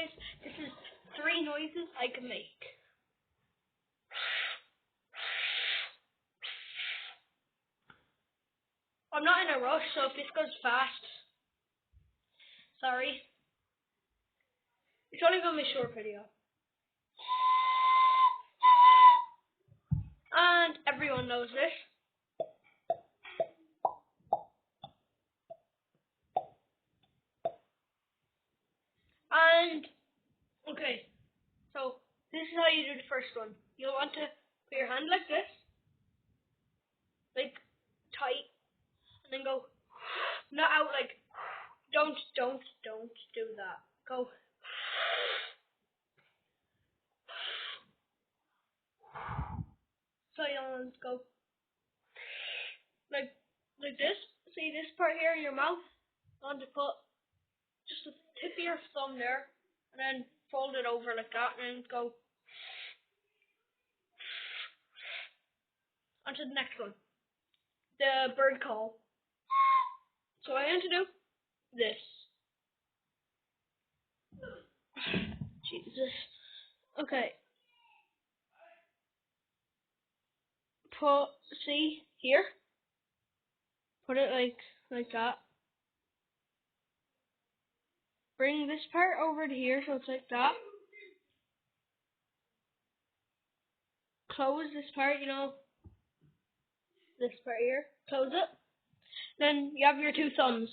guys, this is 3 noises I can make. I'm not in a rush, so if this goes fast, sorry. It's only going to be a short video. And everyone knows this. And, okay, so this is how you do the first one. You'll want to put your hand like this, like tight, and then go, not out like, don't do that. Go. Silence, go. Like this. See this part here in your mouth? You want to put just the tip of your thumb there, and then fold it over like that, and then go on to the next one. The bird call. So I want to do this. Jesus. Okay. See here? Put it like that. Bring this part over to here so it's like that. Close this part, you know, this part here. Close it. Then you have your 2 thumbs.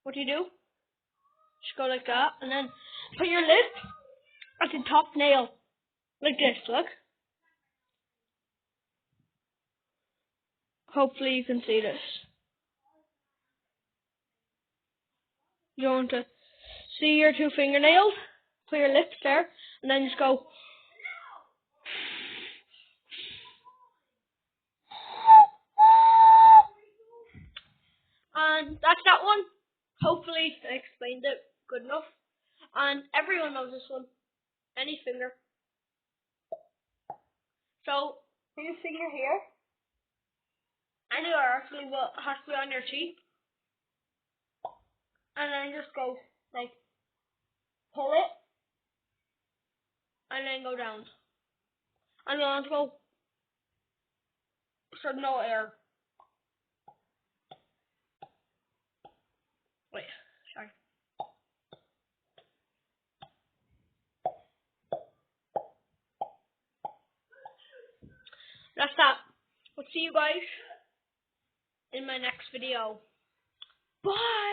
What do? Just go like that, and then put your lip at the top nail. Like this, look. Hopefully you can see this. You want to see your 2 fingernails, put your lips there, and then just go. And that's that one. Hopefully I explained it good enough. And everyone knows this one. Any finger. So, put your finger here. Anywhere actually, what has to be on your cheek. And then just go, like, pull it. And then go down. And then go, so no air. Wait, sorry. That's that. We'll see you guys in my next video. Bye!